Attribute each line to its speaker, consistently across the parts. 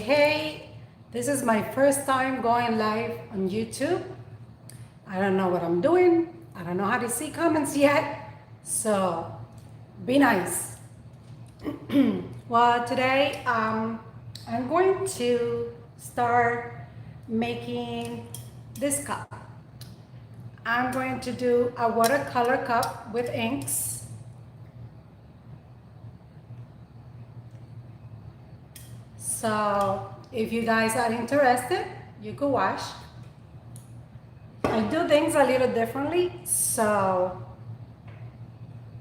Speaker 1: Hey, this is my first time going live on YouTube. I don't know what I'm doing. I don't know how to see comments yet. So be nice. Well, today I'm going to start making this cup. I'm going to do a watercolor cup with inks. So if you guys are interested, you could watch. I do things a little differently, so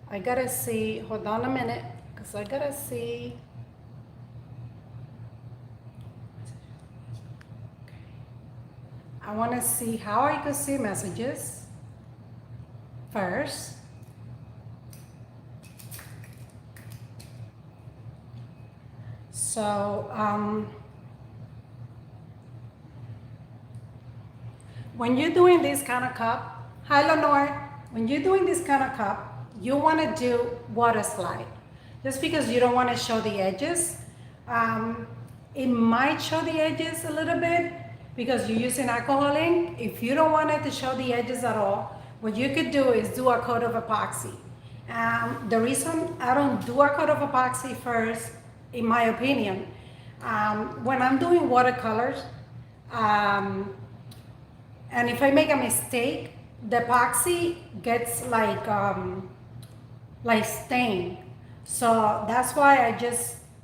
Speaker 1: I gotta see, hold on a minute, because I gotta see. I wanna see how I could see messages first. So, when you're doing this kind of cup, hi Lenore, when you're doing this kind of cup, you want to do water slide. Just because you don't want to show the edges, it might show the edges a little bit because you're using alcohol ink. If you don't want it to show the edges at all, what you could do is do a coat of epoxy. The reason I don't do a coat of epoxy first, in my opinion, when I'm doing watercolors, and if I make a mistake, the epoxy gets like stain. So that's why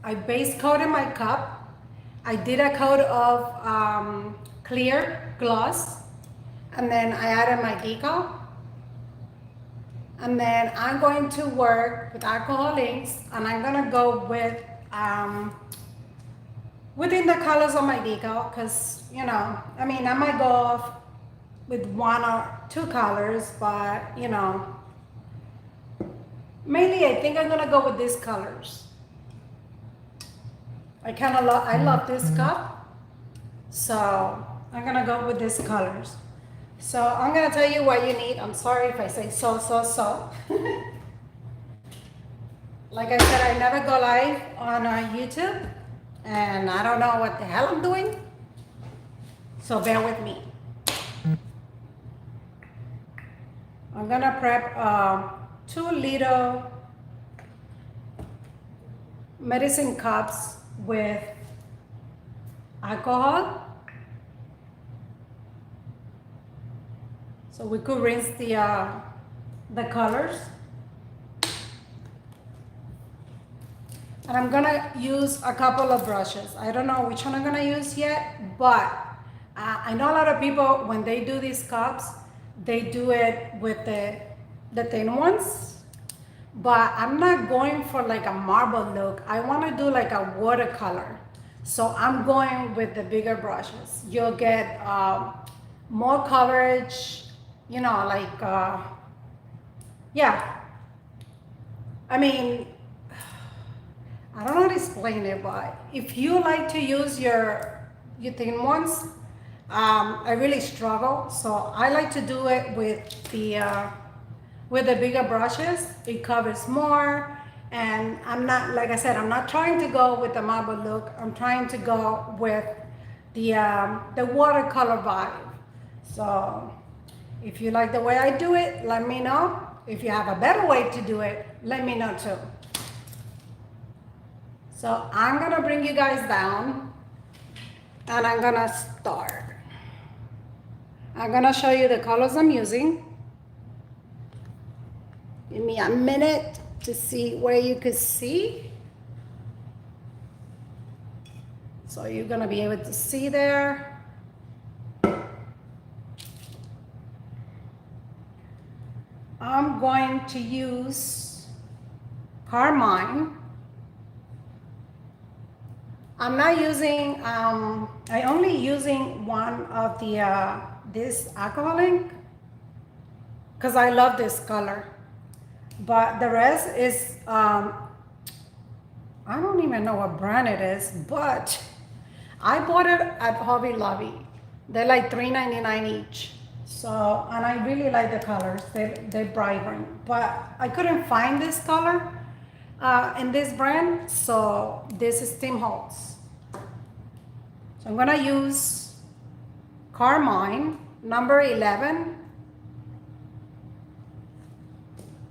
Speaker 1: I base coated my cup. I did a coat of clear gloss, and then I added my decal. And then I'm going to work with alcohol inks, and I'm gonna go with within the colors of my decal, because I mean, I might go off with one or two colors, but mainly I think I'm gonna go with these colors. I love this cup, so I'm gonna go with these colors. So I'm gonna tell you what you need. I'm sorry if I say so. Like I said, I never go live on YouTube, and I don't know what the hell I'm doing, so bear with me. I'm gonna prep 2 little medicine cups with alcohol. So we could rinse the colors. And I'm gonna use a couple of brushes. I don't know which one I'm gonna use yet, but I know a lot of people, when they do these cups, they do it with the thin ones, but I'm not going for like a marble look. I wanna do like a watercolor. So I'm going with the bigger brushes. You'll get more coverage, yeah. I mean, I don't know how to explain it, but if you like to use your thin ones, I really struggle. So I like to do it with the bigger brushes. It covers more, and I'm not, like I said, I'm not trying to go with the marble look. I'm trying to go with the watercolor vibe. So if you like the way I do it, let me know. If you have a better way to do it, let me know too. So I'm gonna bring you guys down, and I'm gonna start. I'm gonna show you the colors I'm using. Give me a minute to see where you could see. So you're gonna be able to see there. I'm going to use Carmine. I'm not using, I only using one of the, this alcohol ink, because I love this color. But the rest is, I don't even know what brand it is, but I bought it at Hobby Lobby. They're like $3.99 each. So, and I really like the colors. They're vibrant. But I couldn't find this color in this brand, so this is Tim Holtz. So I'm gonna use Carmine, number 11.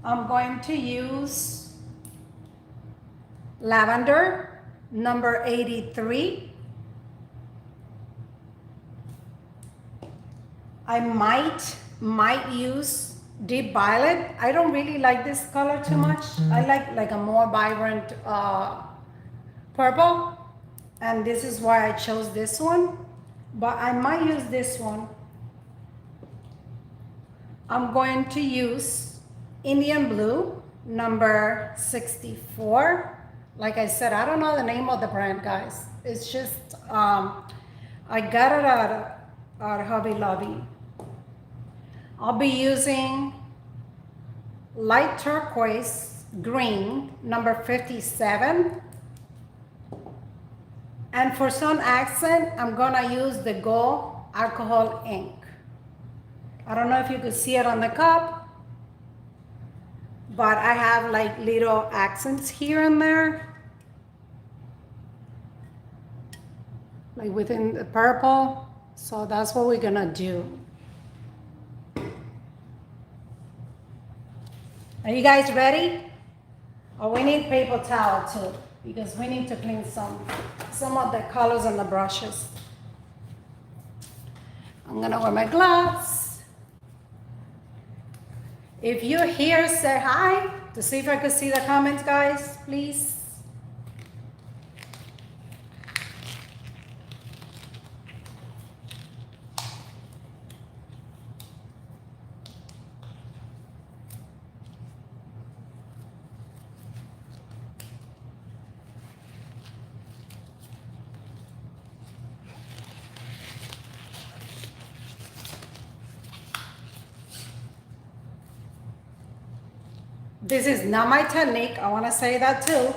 Speaker 1: I'm going to use Lavender, number 83. I might use Deep Violet. I don't really like this color too much. I like a more vibrant purple, and this is why I chose this one, but I might use this one. I'm going to use Indian Blue, number 64. Like I said, I don't know the name of the brand, guys. It's just, I got it at Hobby Lobby. I'll be using light turquoise green, number 57. And for some accent, I'm gonna use the gold alcohol ink. I don't know if you could see it on the cup, but I have like little accents here and there, like within the purple. So that's what we're gonna do. Are you guys ready? Oh, we need paper towel too, because we need to clean some of the colors on the brushes. I'm gonna wear my gloves. If you're here, say hi to see if I could see the comments, guys, please. This is not my technique. I want to say that too.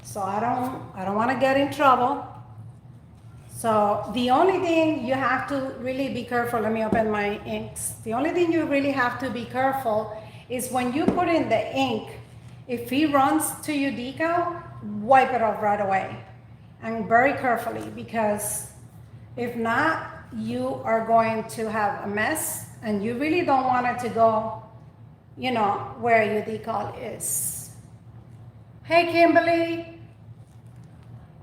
Speaker 1: So I don't want to get in trouble. So the only thing you have to really be careful, let me open my inks. The only thing you really have to be careful is when you put in the ink, if it runs to your decal, wipe it off right away. And very carefully, because if not, you are going to have a mess, and you really don't want it to go, you know, where your decal is. Hey, Kimberly.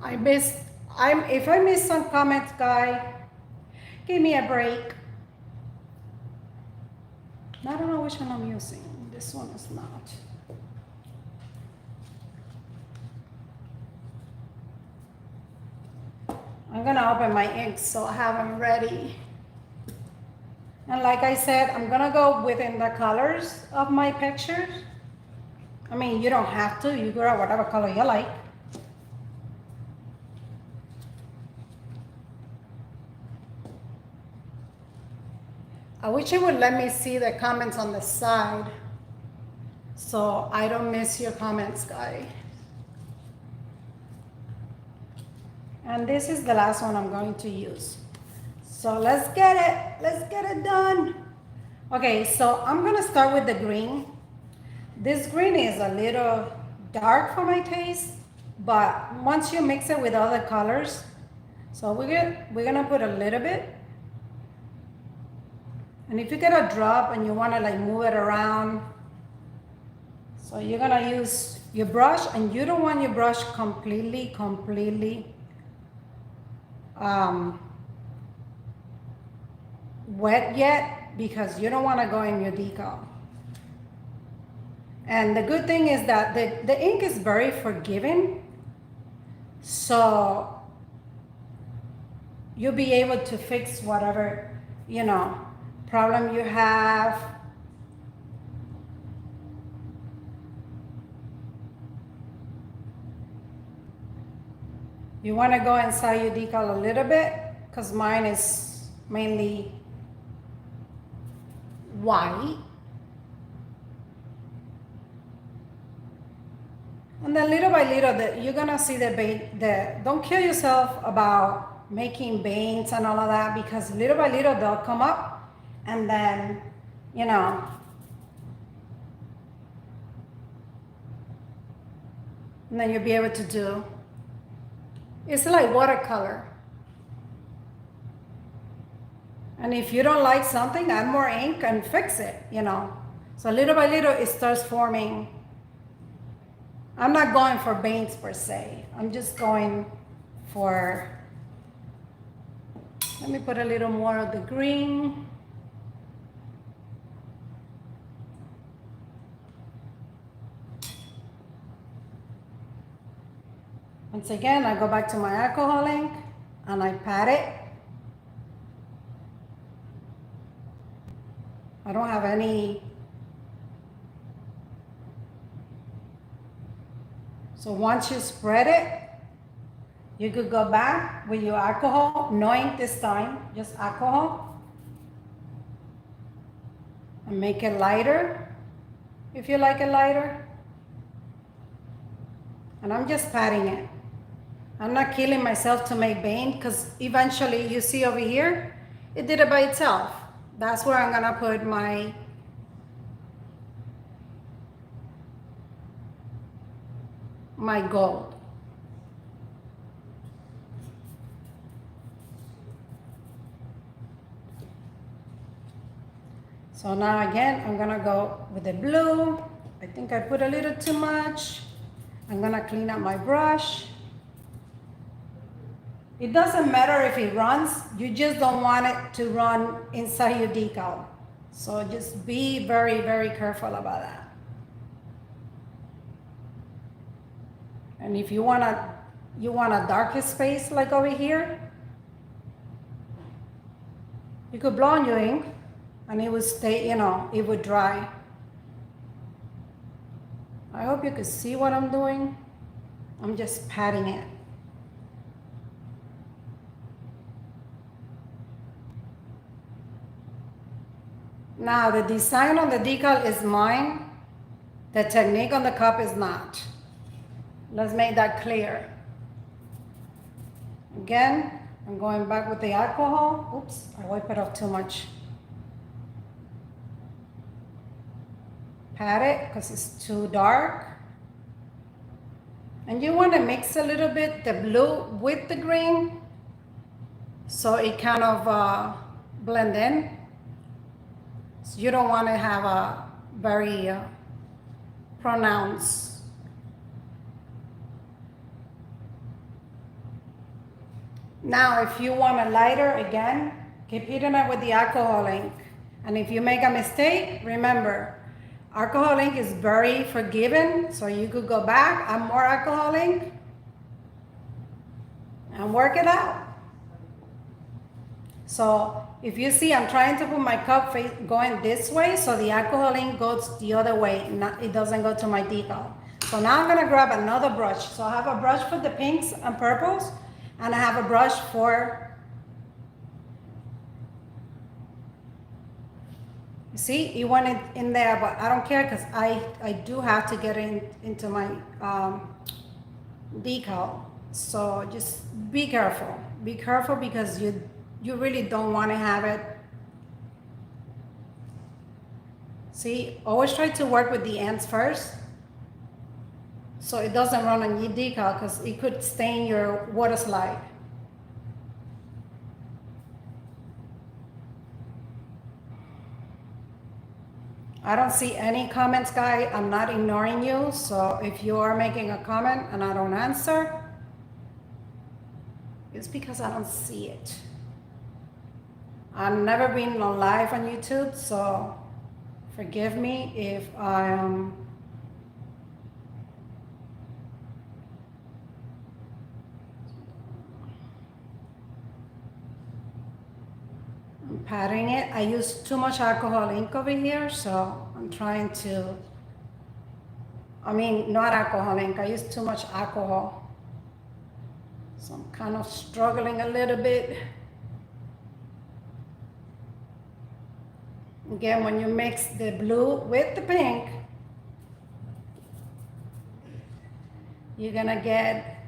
Speaker 1: If I missed some comments, guy, give me a break. I don't know which one I'm using. This one is not. I'm gonna open my inks so I have them ready. And like I said, I'm gonna go within the colors of my pictures. I mean, you don't have to, you grab whatever color you like. I wish you would let me see the comments on the side so I don't miss your comments, guys. And this is the last one I'm going to use. So let's get it done. Okay, so I'm gonna start with the green. This green is a little dark for my taste, but once you mix it with other colors, so we're gonna put a little bit. And if you get a drop and you wanna like move it around, so you're gonna use your brush, and you don't want your brush completely wet yet, because you don't want to go in your decal. And the good thing is that the ink is very forgiving, so you'll be able to fix whatever, you know, problem you have. You want to go inside your decal a little bit, because mine is mainly white. And then little by little, you're gonna see don't kill yourself about making veins and all of that, because little by little they'll come up, and then, you know, and then you'll be able to do, it's like watercolor. And if you don't like something, add more ink and fix it, you know. So little by little, it starts forming. I'm not going for veins per se. I'm just going for, let me put a little more of the green. Once again, I go back to my alcohol ink and I pat it. I don't have any. So once you spread it, you could go back with your alcohol, no ink this time, just alcohol, and make it lighter if you like it lighter. And I'm just patting it. I'm not killing myself to make vein because eventually you see over here, it did it by itself. That's where I'm gonna put my gold. So now again, I'm gonna go with the blue. I think I put a little too much. I'm gonna clean up my brush. It doesn't matter if it runs, you just don't want it to run inside your decal. So just be very, very careful about that. And if you want a darker space like over here, you could blow on your ink and it would stay, you know, it would dry. I hope you can see what I'm doing. I'm just patting it. Now the design on the decal is mine. The technique on the cup is not. Let's make that clear. Again, I'm going back with the alcohol. Oops, I wipe it off too much. Pat it because it's too dark. And you want to mix a little bit the blue with the green so it kind of blend in. So you don't want to have a very pronounced. Now, if you want a lighter, again, keep hitting it with the alcohol ink. And if you make a mistake, remember, alcohol ink is very forgiving, so you could go back, add more alcohol ink, and work it out. So if you see, I'm trying to put my cup face going this way, so the alcohol ink goes the other way, it doesn't go to my decal. So now I'm gonna grab another brush. So I have a brush for the pinks and purples, and I have a brush for, you see, it went in there, but I don't care because I do have to get into my decal. So just be careful. Be careful because you really don't want to have it. See, always try to work with the ends first so it doesn't run on your decal because it could stain your water slide. I don't see any comments, guys. I'm not ignoring you. So if you are making a comment and I don't answer, it's because I don't see it. I've never been on live on YouTube, so forgive me if I am patting it. I use too much alcohol ink over here, so I'm trying to, not alcohol ink, I use too much alcohol. So I'm kind of struggling a little bit. Again, when you mix the blue with the pink, you're gonna get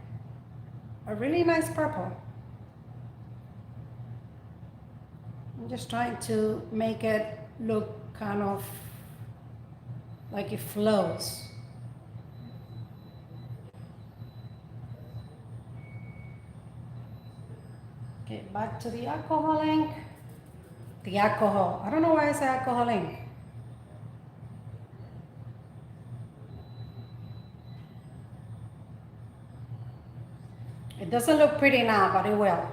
Speaker 1: a really nice purple. I'm just trying to make it look kind of like it flows. Okay, back to the alcohol ink. the alcohol. I don't know why I say alcohol ink. It doesn't look pretty now, but it will.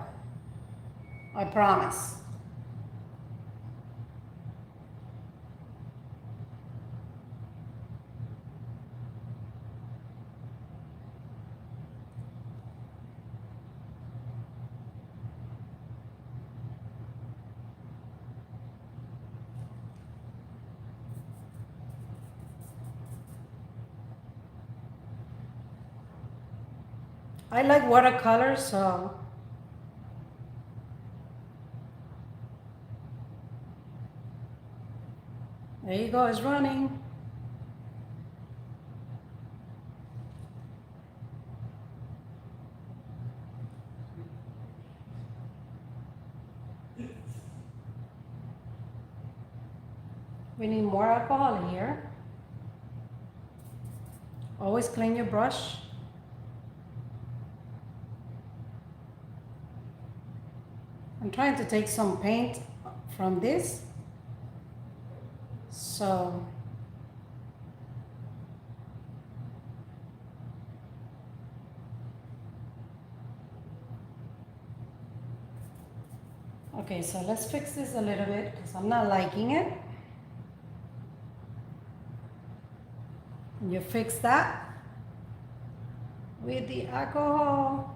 Speaker 1: I promise. I like watercolor, so there you go, it's running. We need more alcohol here. Always clean your brush. I'm trying to take some paint from this. So okay, so let's fix this a little bit because I'm not liking it. You fix that with the alcohol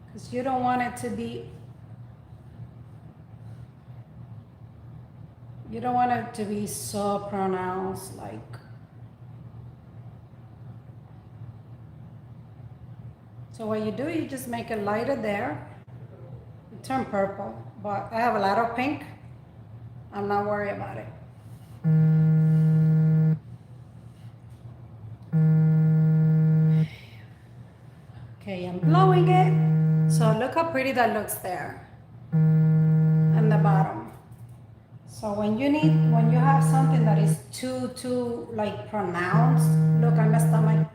Speaker 1: because you don't want it to be, you don't want it to be so pronounced like. So what you do, you just make it lighter there. It turn purple, but I have a lot of pink. I'm not worried about it. Okay, I'm blowing it. So look how pretty that looks there. And the bottom. So when you have something that is too like pronounced, look, I messed up my,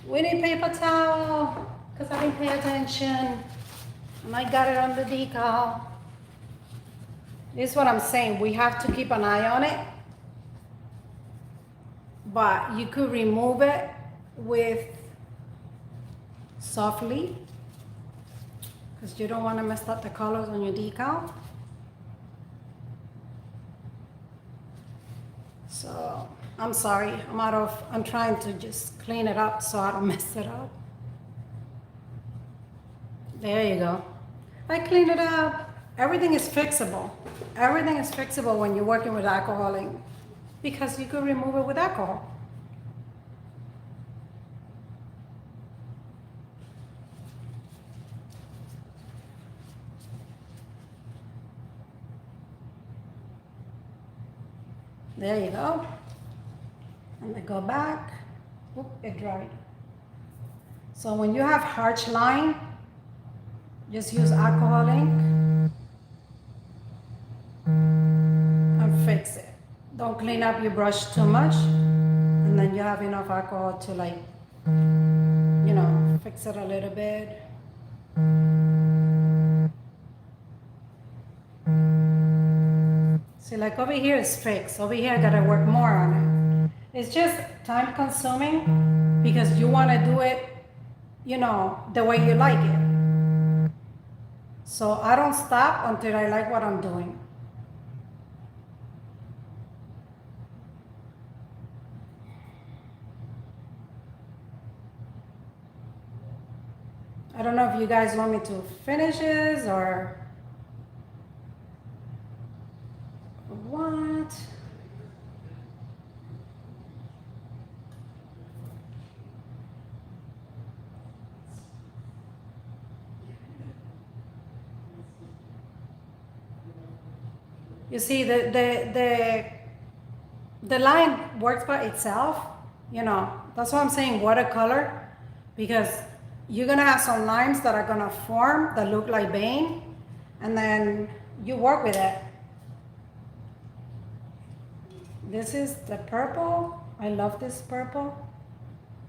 Speaker 1: we need paper towel, because I didn't pay attention. And I got it on the decal. This is what I'm saying, we have to keep an eye on it. But you could remove it with softly, because you don't want to mess up the colors on your decal. So I'm sorry, I'm trying to just clean it up so I don't mess it up. There you go. I clean it up. Everything is fixable. Everything is fixable when you're working with alcohol ink, because you could remove it with alcohol. There you go. And then go back. Oop, it dried. So when you have harsh line, just use alcohol ink and fix it. Don't clean up your brush too much, and then you have enough alcohol to, like, you know, fix it a little bit. See, like over here is fixed. Over here I gotta work more on it. It's just time consuming because you wanna do it, you know, the way you like it. So I don't stop until I like what I'm doing. I don't know if you guys want me to finish this or what. You see, the line works by itself, you know. That's why I'm saying watercolor, because you're gonna have some lines that are gonna form that look like vein, and then you work with it. This is the purple. I love this purple.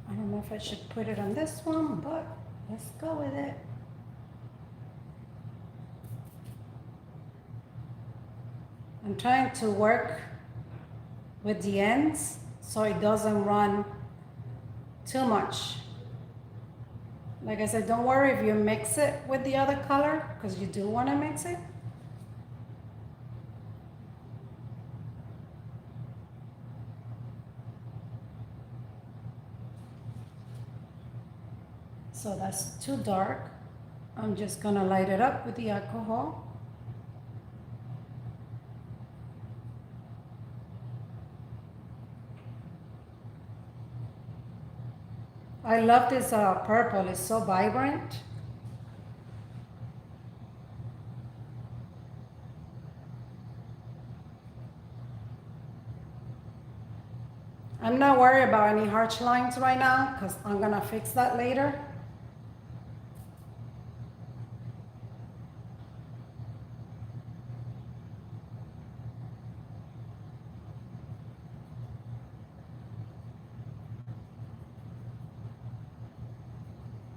Speaker 1: I don't know if I should put it on this one, but let's go with it. I'm trying to work with the ends so it doesn't run too much. Like I said, don't worry if you mix it with the other color, because you do want to mix it. So that's too dark. I'm just gonna light it up with the alcohol. I love this purple, it's so vibrant. I'm not worried about any harsh lines right now because I'm gonna fix that later.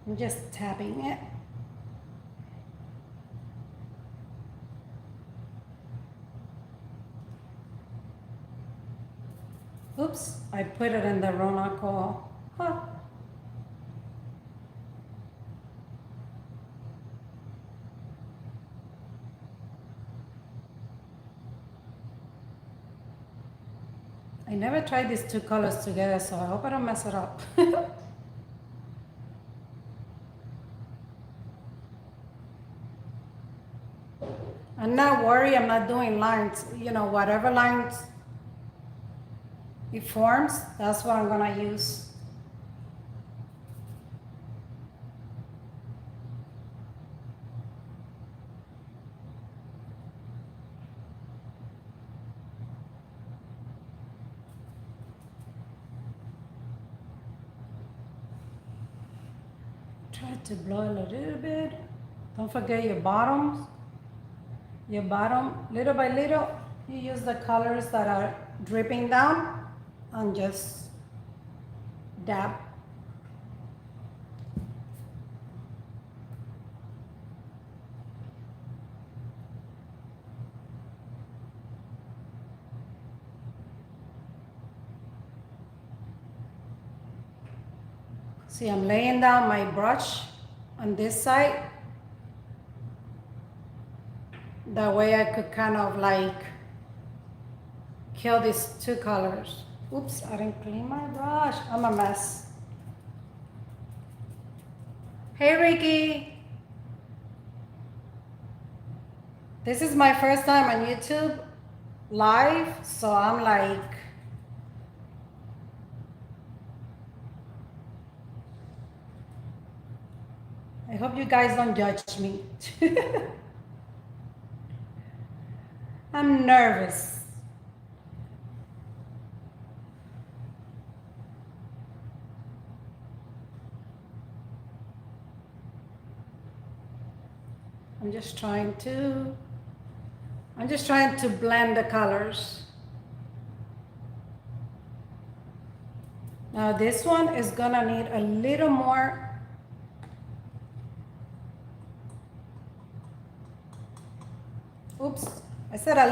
Speaker 1: I'm just tapping it. Oops, I put it in the wrong alcohol. Huh. I never tried these two colors together, so I hope I don't mess it up. I'm not worried, I'm not doing lines. You know, whatever lines it forms, that's what I'm gonna use. Try to blow it a little bit. Don't forget your bottoms. Your bottom, little by little, you use the colors that are dripping down and just dab. See, I'm laying down my brush on this side. That way I could kind of like kill these two colors. Oops, I didn't clean my brush. I'm a mess. Hey, Ricky. This is my first time on YouTube live, so I'm like, I hope you guys don't judge me. I'm nervous. I'm just trying to blend the colors. Now this one is gonna need a little more. Oops, I said a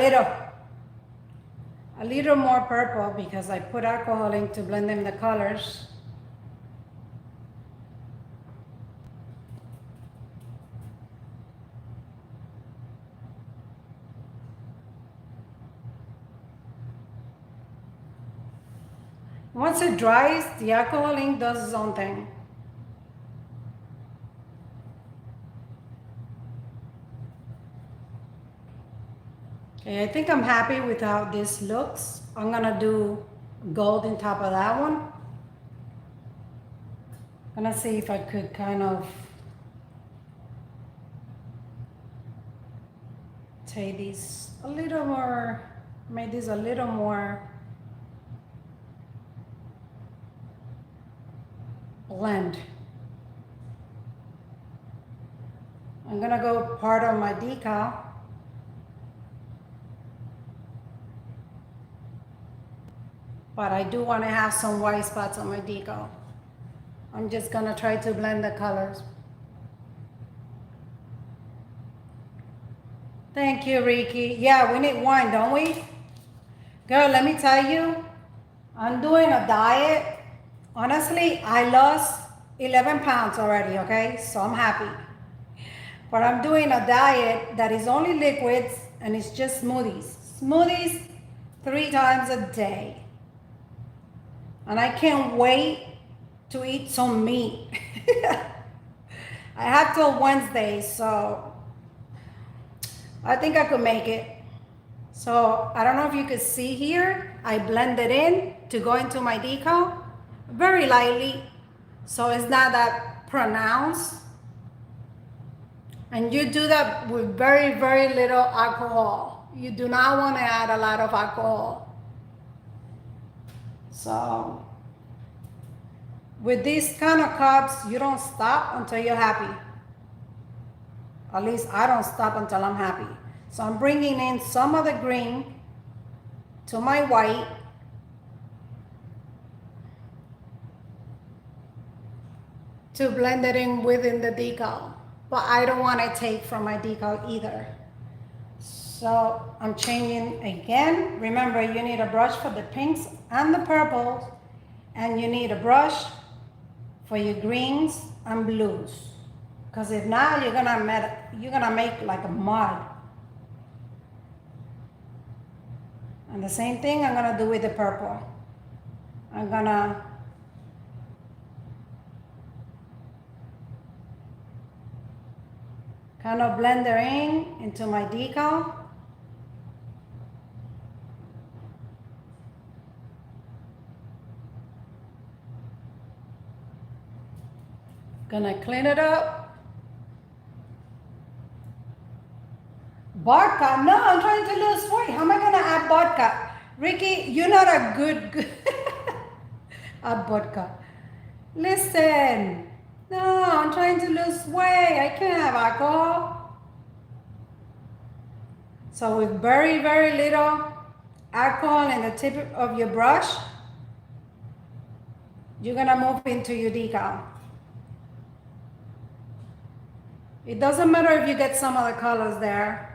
Speaker 1: little more purple because I put alcohol in to blend in the colors. Once it dries, the alcohol ink does its own thing. Okay, I think I'm happy with how this looks. I'm gonna do gold on top of that one. I'm gonna see if I could kind of take these a little more, make this a little more blend. I'm gonna go part of my decal. But I do want to have some white spots on my decal. I'm just gonna try to blend the colors. Thank you, Ricky. Yeah, we need wine, don't we? Girl, let me tell you, I'm doing a diet. Honestly, I lost 11 pounds already, okay? So I'm happy. But I'm doing a diet that is only liquids and it's just smoothies. Smoothies 3 times a day. And I can't wait to eat some meat. I have till Wednesday, so I think I could make it. So I don't know if you could see here, I blended in to go into my decal very lightly, so it's not that pronounced. And you do that with very, very little alcohol. You do not want to add a lot of alcohol. So with these kind of cups, you don't stop until you're happy. At least I don't stop until I'm happy. So I'm bringing in some of the green to my white. To blend it in within the decal. But I don't want to take from my decal either. So I'm changing again. Remember, you need a brush for the pinks and the purples, and you need a brush for your greens and blues. Because if not, you're gonna make like a mud. And the same thing I'm gonna do with the purple. I'm gonna kind of blend it in into my decal. Gonna clean it up. Vodka? No, I'm trying to lose weight. How am I gonna add vodka? Ricky, you're not a good add vodka. Listen. No, I'm trying to lose weight. I can't have alcohol. So with very, very little alcohol in the tip of your brush, you're gonna move into your decal. It doesn't matter if you get some other colors there.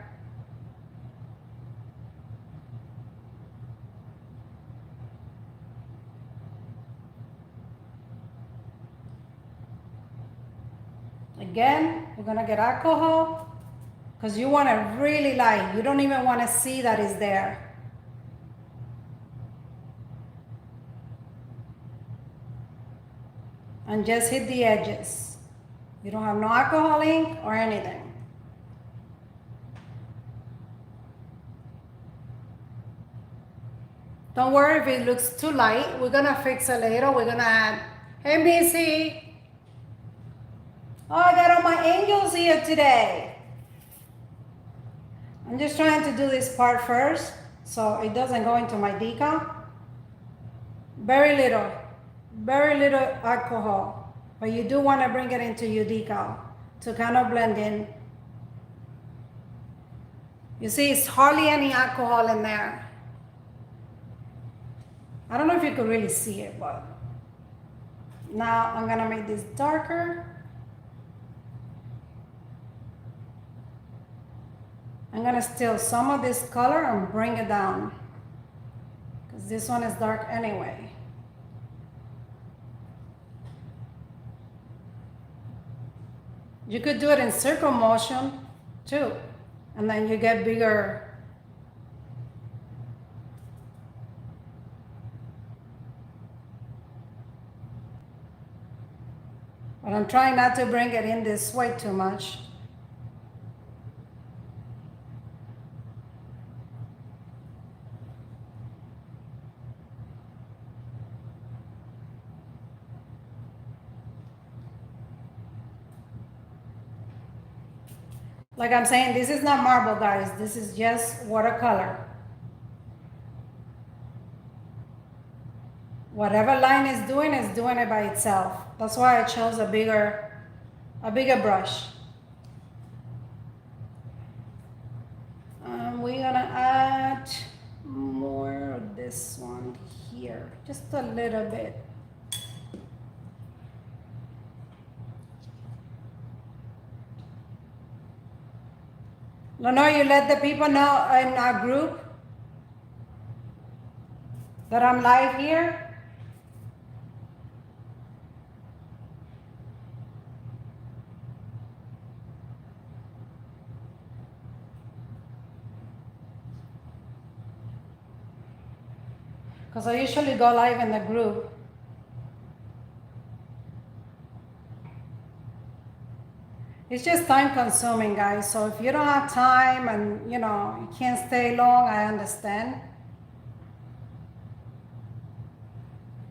Speaker 1: Again, we're gonna get alcohol because you want it really light. You don't even want to see that it's there. And just hit the edges. You don't have no alcohol ink or anything. Don't worry if it looks too light. We're gonna fix it later. We're gonna add, hey Missy. Oh, I got all my angels here today. I'm just trying to do this part first so it doesn't go into my decal. Very little alcohol, but you do want to bring it into your decal to kind of blend in. You see, it's hardly any alcohol in there. I don't know if you could really see it, but now I'm gonna make this darker. I'm gonna steal some of this color and bring it down because this one is dark anyway. You could do it in circle motion too, and then you get bigger. But I'm trying not to bring it in this way too much. Like I'm saying, this is not marble, guys. This is just watercolor. Whatever line is doing it by itself. That's why I chose a bigger brush. We're gonna add more of this one here, just a little bit. Lenore, you let the people know in our group that I'm live here? Because I usually go live in the group. It's just time consuming, guys. So if you don't have time and you can't stay long, I understand.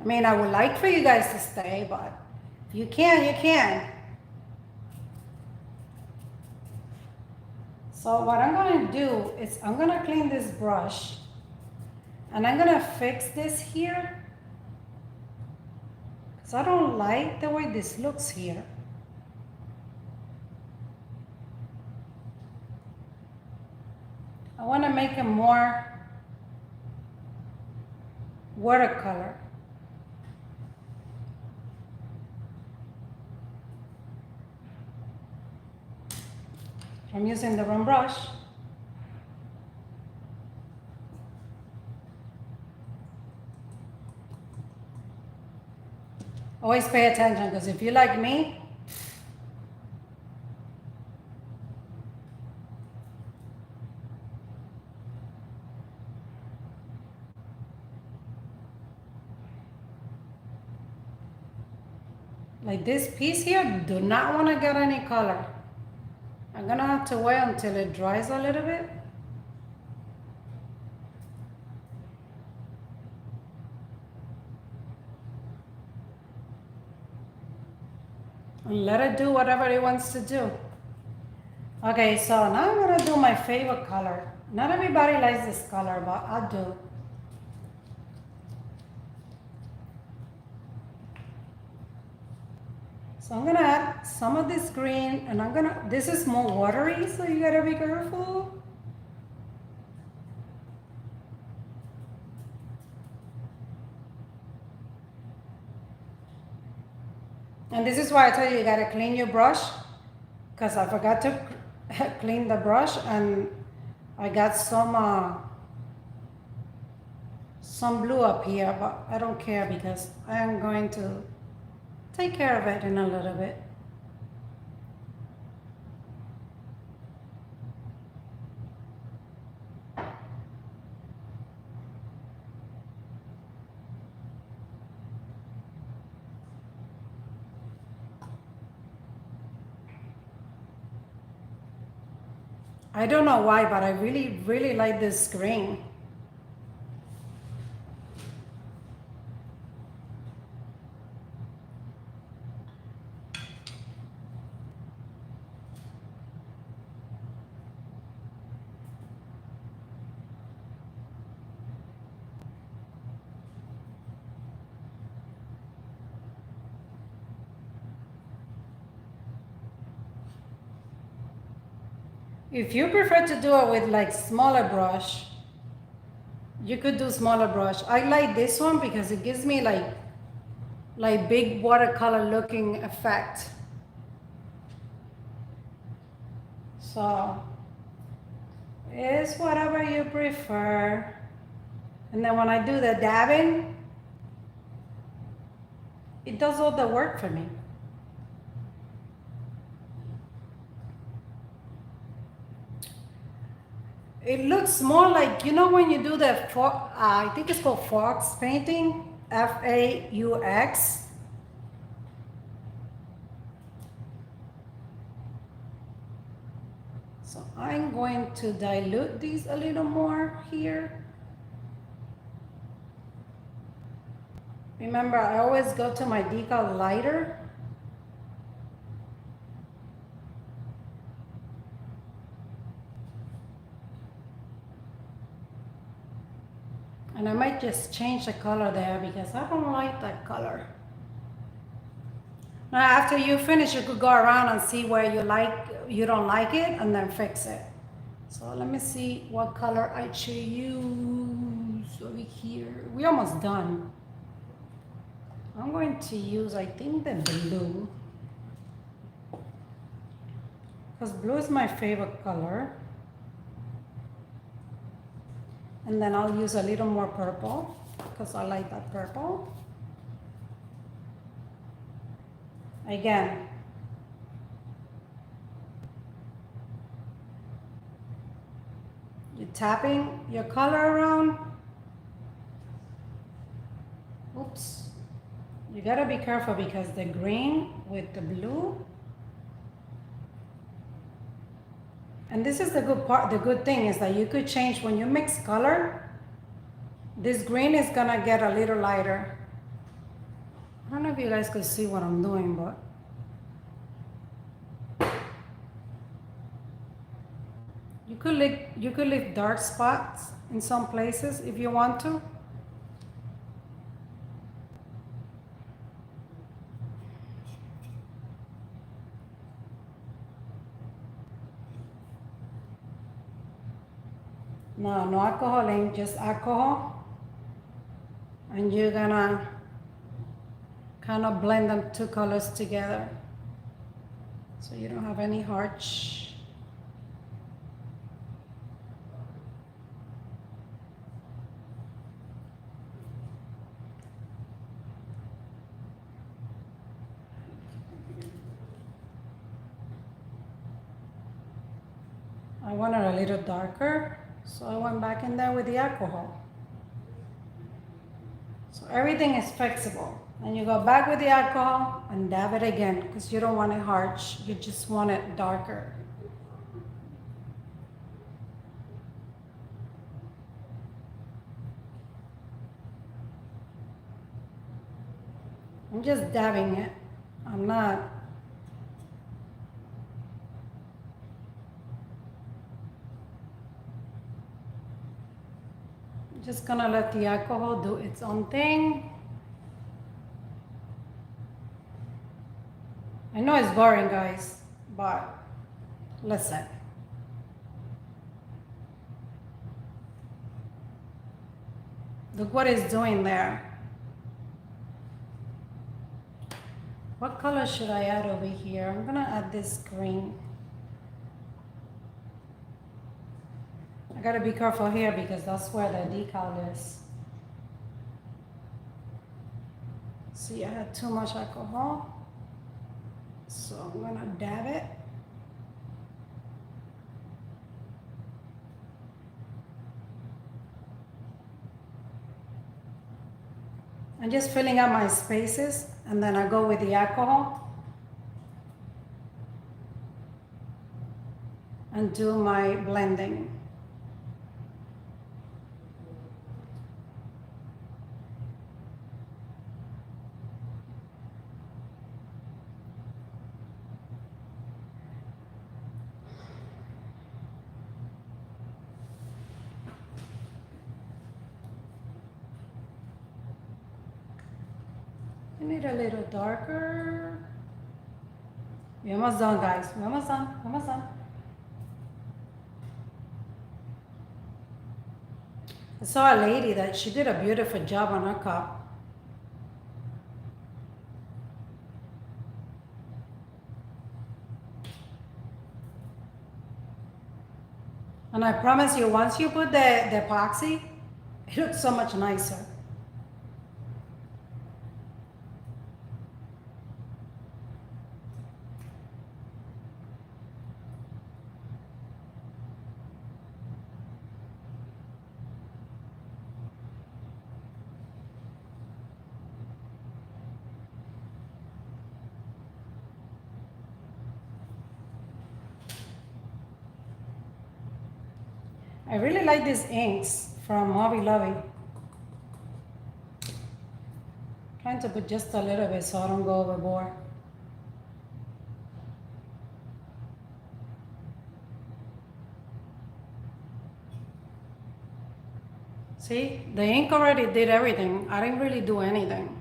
Speaker 1: I mean, I would like for you guys to stay, but if you can, you can. So what I'm gonna do is I'm gonna clean this brush and I'm gonna fix this here because I don't like the way this looks here. I want to make it more watercolor. I'm using the wrong brush. Always pay attention because if you like me, like this piece here, do not want to get any color. I'm gonna have to wait until it dries a little bit. And let it do whatever it wants to do. Okay, so now I'm gonna do my favorite color. Not everybody likes this color, but I do. So I'm gonna add some of this green and this is more watery, so you gotta be careful. And this is why I tell you gotta clean your brush, because I forgot to clean the brush and I got some blue up here, but I don't care because I am going to take care of it in a little bit. I don't know why, but I really, really like this green. If you prefer to do it with like smaller brush, you could do smaller brush. I like this one because it gives me like big watercolor looking effect. So it's whatever you prefer. And then when I do the dabbing, it does all the work for me. It looks more like, when you do the, I think it's called Fox painting, F-A-U-X. So I'm going to dilute these a little more here. Remember, I always go to my decal lighter. And I might just change the color there because I don't like that color. Now after you finish, you could go around and see where you don't like it and then fix it. So let me see what color I should use over here. We're almost done. I'm going to use, I think, the blue. Because blue is my favorite color. And then I'll use a little more purple because I like that purple. Again, you're tapping your color around. Oops. You gotta be careful because the green with the blue. And this is the good part, the good thing is that you could change when you mix color. This green is gonna get a little lighter. I don't know if you guys could see what I'm doing, but you could leave dark spots in some places if you want to. No, no alcohol ink, just alcohol. And you're gonna kind of blend them two colors together so you don't have any harsh. I wanted a little darker, so I went back in there with the alcohol. So everything is flexible. And you go back with the alcohol and dab it again because you don't want it harsh, you just want it darker. I'm just dabbing it. I'm not. I'm just gonna let the alcohol do its own thing. I know it's boring, guys, but listen. Look what it's doing there. What color should I add over here? I'm gonna add this green. I gotta be careful here because that's where the decal is. See, I had too much alcohol. So I'm gonna dab it. I'm just filling up my spaces and then I go with the alcohol and do my blending. I need a little darker. We're almost done, guys. We're almost done. We're almost done. I saw a lady that she did a beautiful job on her cup. And I promise you, once you put the epoxy, it looks so much nicer. I really like these inks from Hobby Lobby. Trying to put just a little bit so I don't go overboard. See, the ink already did everything. I didn't really do anything.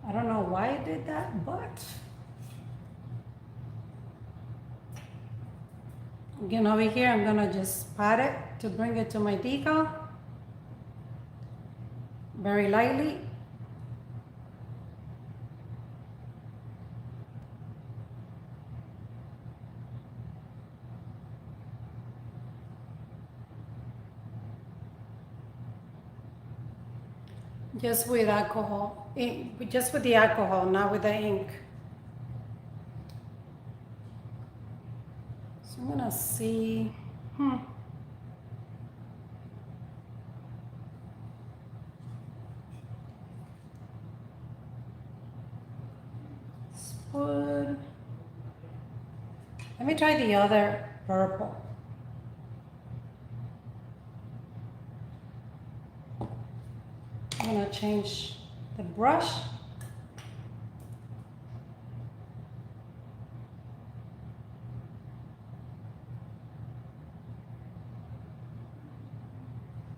Speaker 1: I don't know why I did that, but again over here, I'm gonna just pat it to bring it to my decal. very lightly. Just with alcohol, just with the alcohol, not with the ink. So I'm gonna see, Wood. Let me try the other purple. I'm gonna change the brush.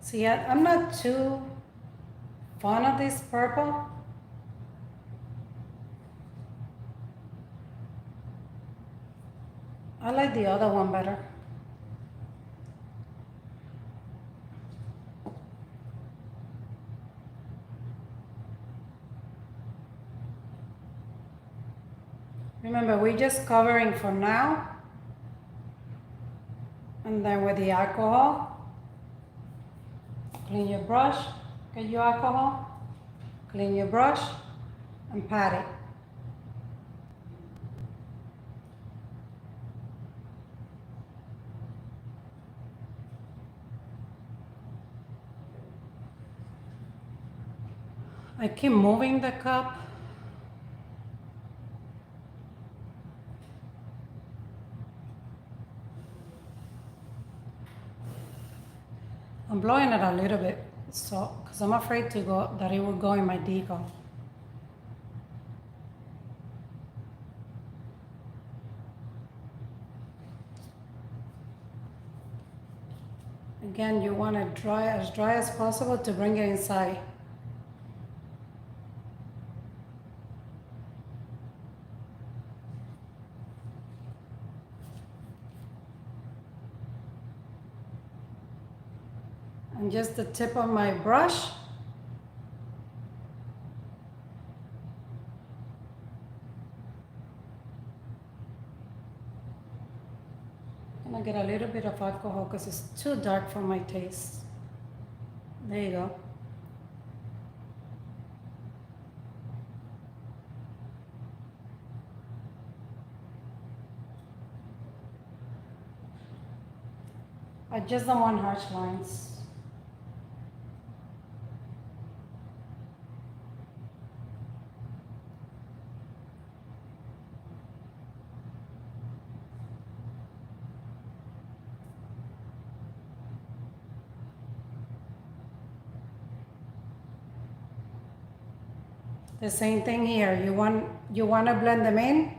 Speaker 1: See, I'm not too fond of this purple. I like the other one better. Remember, we're just covering for now. And then with the alcohol, clean your brush, get your alcohol, clean your brush, and pat it. I keep moving the cup. I'm blowing it a little bit, so because I'm afraid that it will go in my decal. Again, you want it as dry as possible to bring it inside. And just the tip of my brush. I'm gonna get a little bit of alcohol because it's too dark for my taste. There you go. I just don't want harsh lines. The same thing here. You want to blend them in.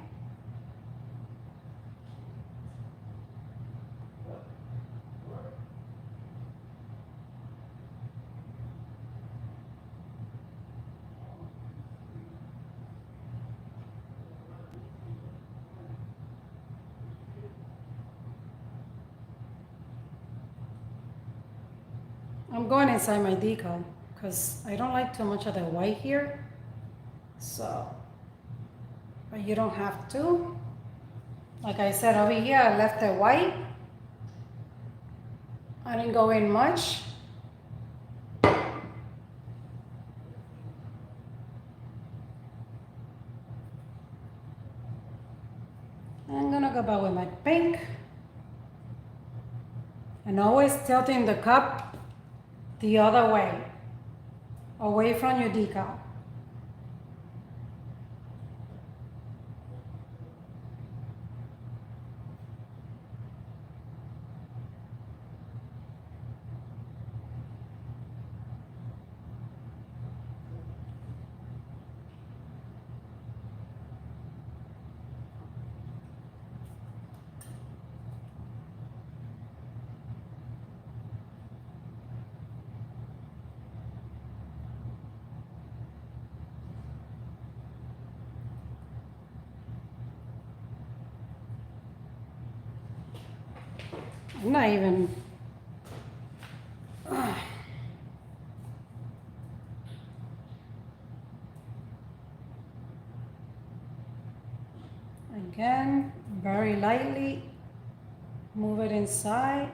Speaker 1: I'm going inside my decal because I don't like too much of the white here. So, but you don't have to. Like I said, over here I left the white. I didn't go in much. I'm gonna go back with my pink. And always tilting the cup the other way, away from your decal. I'm not even. lightly move it inside.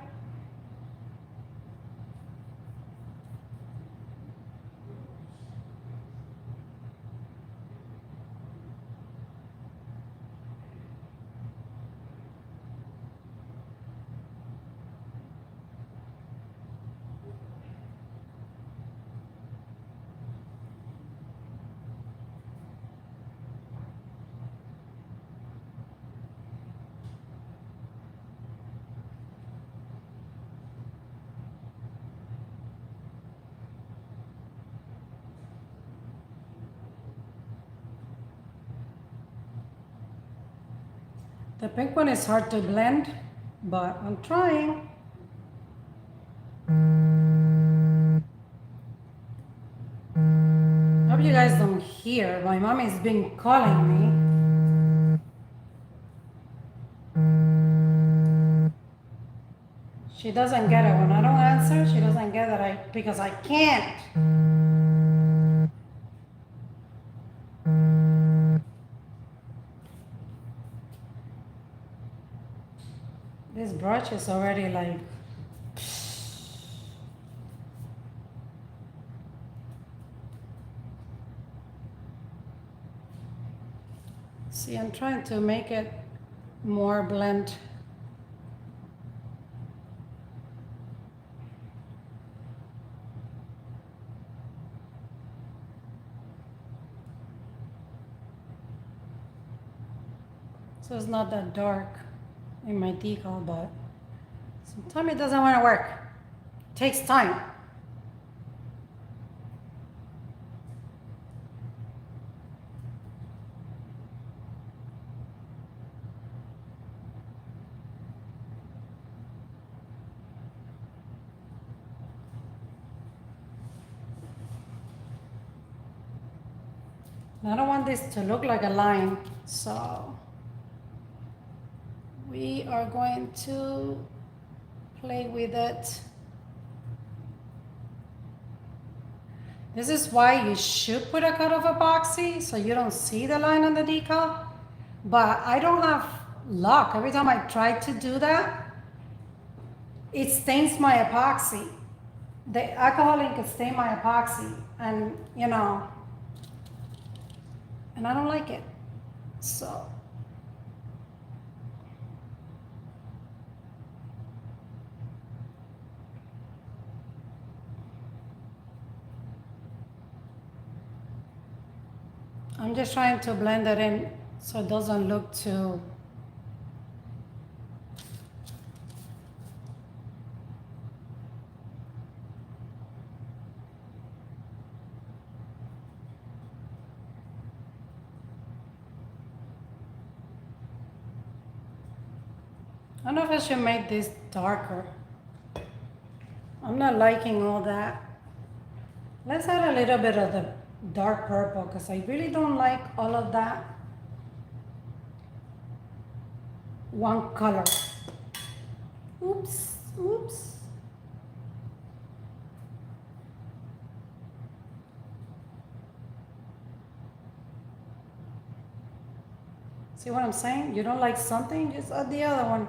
Speaker 1: The pink one is hard to blend, but I'm trying. Hope you guys don't hear. My mom is been calling me. She doesn't get it when I don't answer. She doesn't get it because I can't. This brush is already like. See, I'm trying to make it more blend. So it's not that dark in my decal, but sometimes it doesn't want to work. It takes time. I don't want this to look like a line, so we are going to play with it. This is why you should put a coat of epoxy so you don't see the line on the decal. But I don't have luck. Every time I try to do that, it stains my epoxy. The alcohol ink can stain my epoxy, and and I don't like it. So I'm just trying to blend it in so it doesn't look too. I don't know if I should make this darker. I'm not liking all that. Let's add a little bit of the dark purple because I really don't like all of that one color. Oops, oops. See what I'm saying? You don't like something, just add the other one.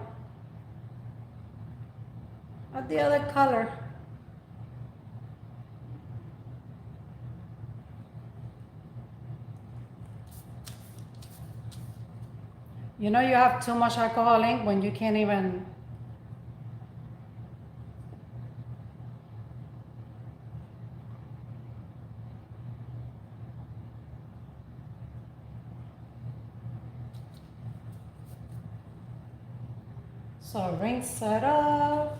Speaker 1: Add the other color. You know you have too much alcohol ink when you can't even. So rinse it off.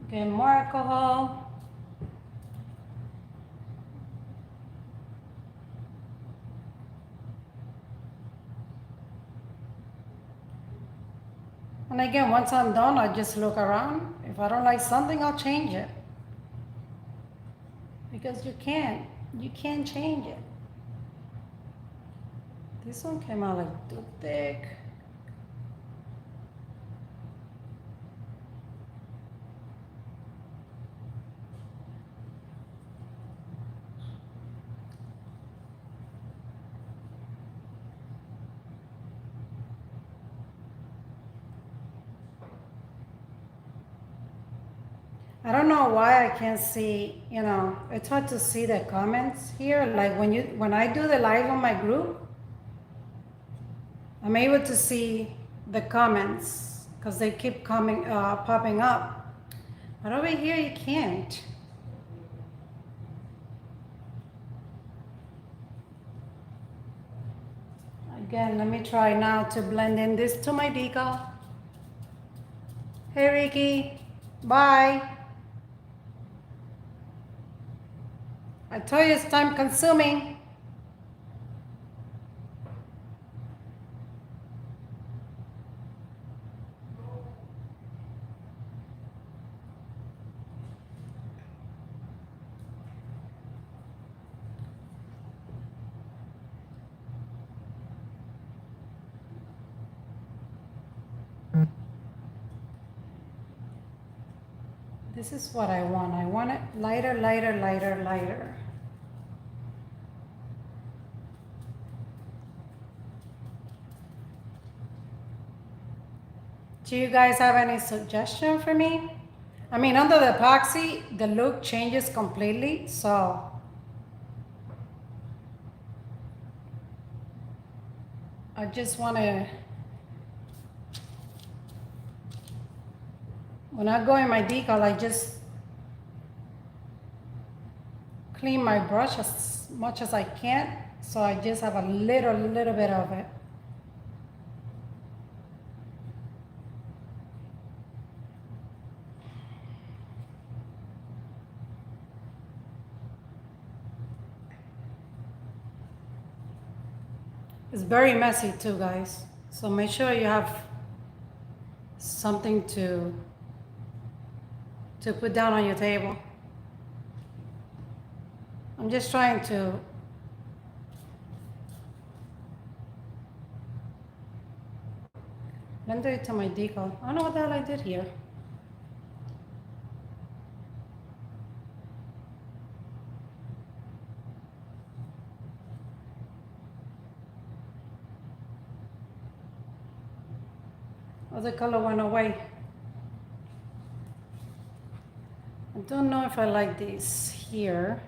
Speaker 1: Get more alcohol. And again, once I'm done, I just look around. If I don't like something, I'll change it. Because you can't change it. This one came out like too thick. I don't know why I can't see, it's hard to see the comments here. Like when I do the live on my group, I'm able to see the comments because they keep popping up. But over here you can't. Again, let me try now to blend in this to my decal. Hey Ricky, bye. I told you it's time consuming. This is what I want. I want it lighter, lighter, lighter, lighter. Do you guys have any suggestion for me? I mean, under the epoxy, the look changes completely, so I just want to, when I go in my decal, I just clean my brush as much as I can, so I just have a little bit of it. It's very messy too, guys. So make sure you have something to put down on your table. I'm just trying to render it to my decal. I don't know what the hell I did here. Oh, the color went away. I don't know if I like this here.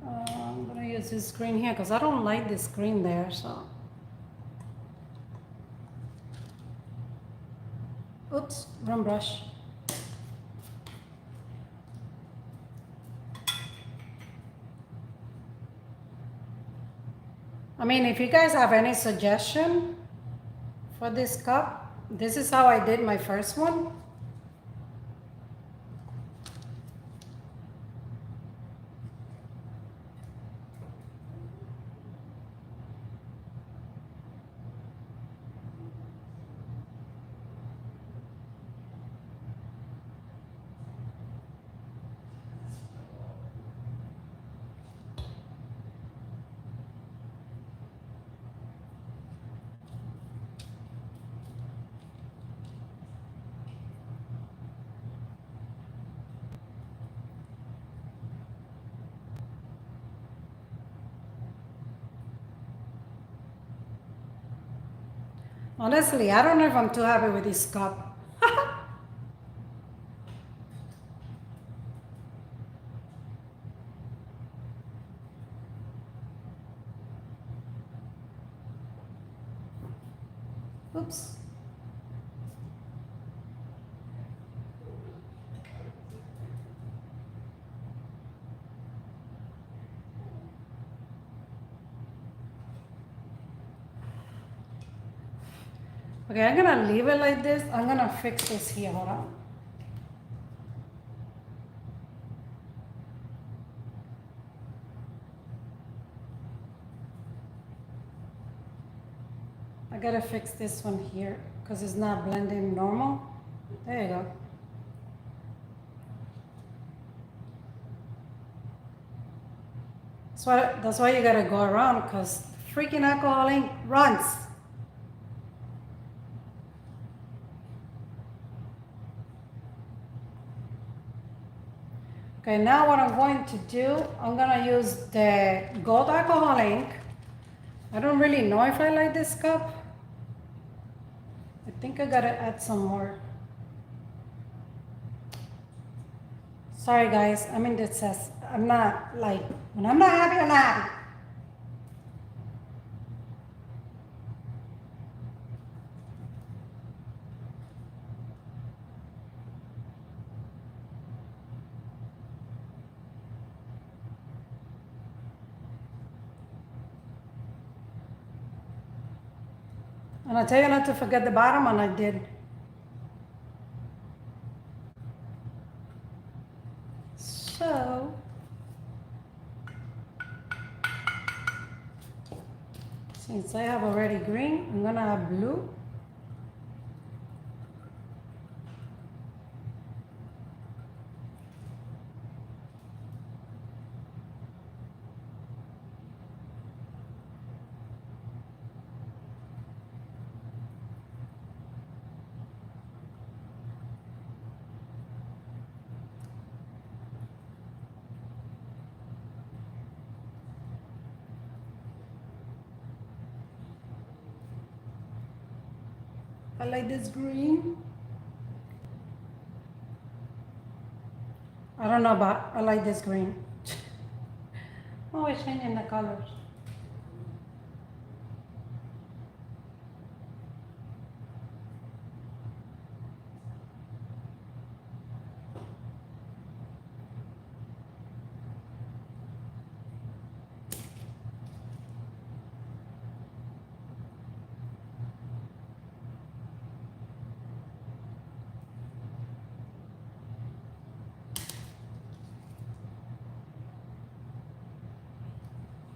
Speaker 1: I'm gonna use this green here because I don't like this green there, so. Oops, wrong brush. I mean, if you guys have any suggestion for this cup, this is how I did my first one. Honestly, I don't know if I'm too happy with this cup. Oops. Okay, I'm gonna leave it like this. I'm gonna fix this here, hold on. I gotta fix this one here because it's not blending normal. There you go. That's why you gotta go around because freaking alcohol ink runs. Okay, now what I'm going to do, I'm gonna use the gold alcohol ink. I don't really know if I like this cup. I think I gotta add some more. Sorry guys, I'm in this. I'm not like, when I'm not happy, I'm not happy. And I tell you not to forget the bottom, and I did. So, since I have already green, I'm gonna add blue. I like this green. I don't know, but I like this green. Always changing the colors.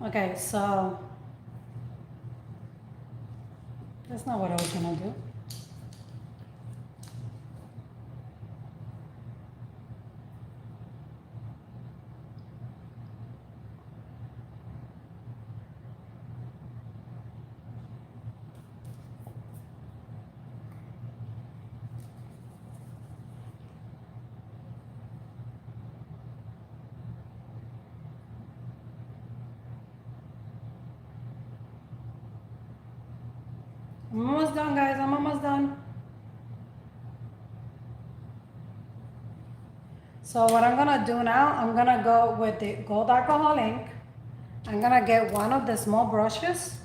Speaker 1: Okay, so that's not what I was gonna do. I'm almost done, guys. I'm almost done. So what I'm gonna do now, I'm gonna go with the gold alcohol ink. I'm gonna get one of the small brushes.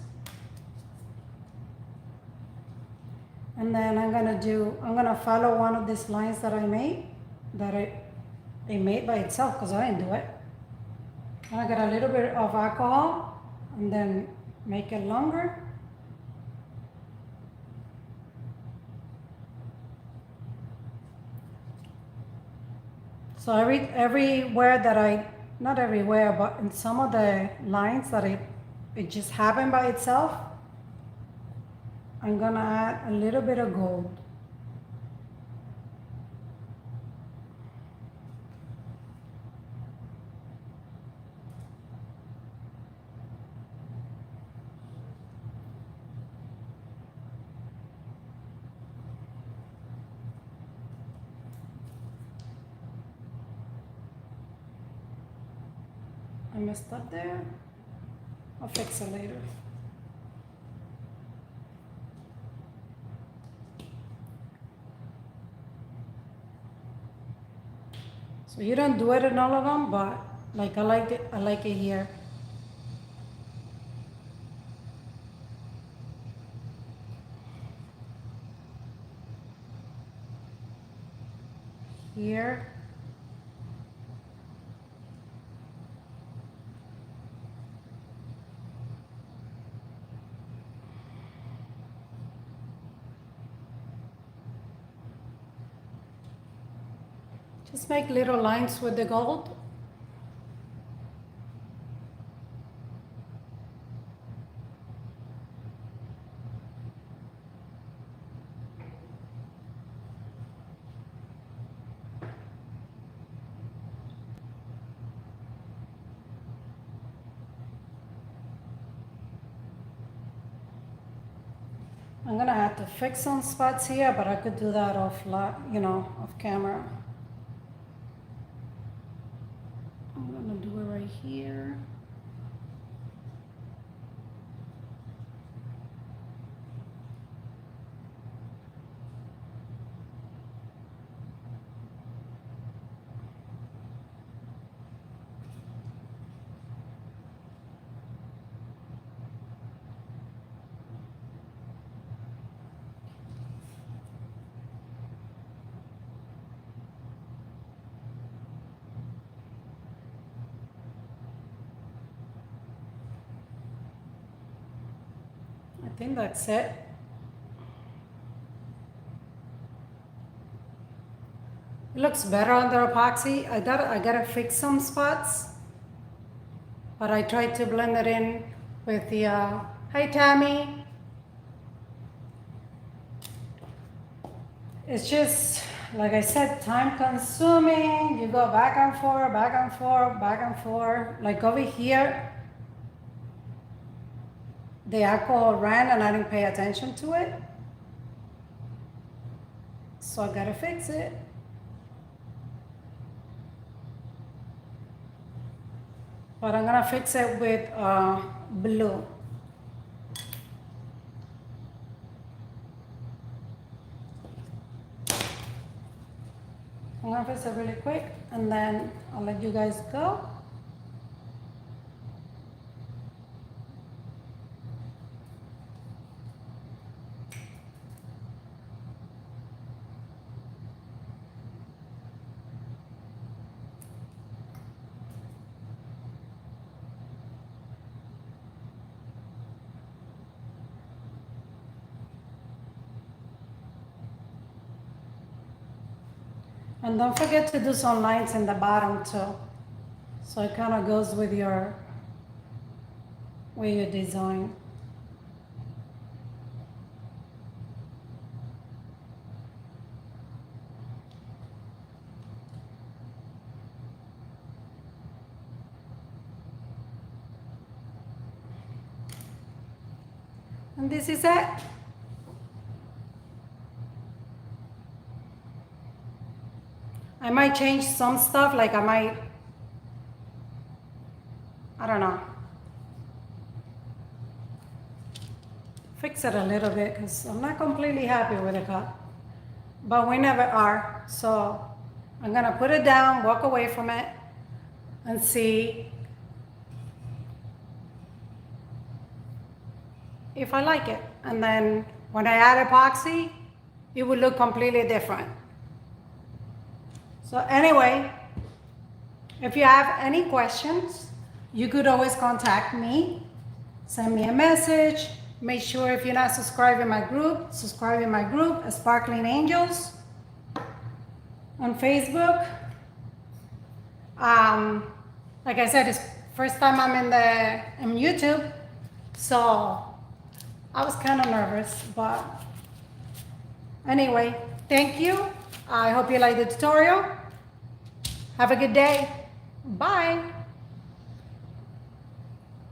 Speaker 1: And then I'm gonna follow one of these lines that I made, that it made by itself because I didn't do it. I'm gonna get a little bit of alcohol and then make it longer. So everywhere that not everywhere, but in some of the lines that it just happened by itself, I'm gonna add a little bit of gold. I messed up there. I'll fix it later. So you don't do it in all of them, but like I like it here. Here. Just make little lines with the gold. I'm gonna have to fix some spots here, but I could do that off camera. I'm gonna do it right here. I think that's it. It looks better under epoxy. I gotta fix some spots, but I tried to blend it in with the, hi Tammy. It's just, like I said, time consuming. You go back and forth, back and forth, back and forth. Like over here, the alcohol ran and I didn't pay attention to it. So I gotta fix it. But I'm gonna fix it with blue. I'm gonna fix it really quick and then I'll let you guys go. And don't forget to do some lines in the bottom too. So it kind of goes with your design. And this is it. I might change some stuff, like I don't know, fix it a little bit because I'm not completely happy with the cut, but we never are. So I'm gonna put it down, walk away from it and see if I like it. And then when I add epoxy, it will look completely different. So anyway, if you have any questions, you could always contact me, send me a message. Make sure if you're not subscribed in my group, subscribe in my group, Sparkling Angels on Facebook. Like I said, it's first time I'm in YouTube, so I was kind of nervous, but anyway, thank you. I hope you liked the tutorial. Have a good day. Bye.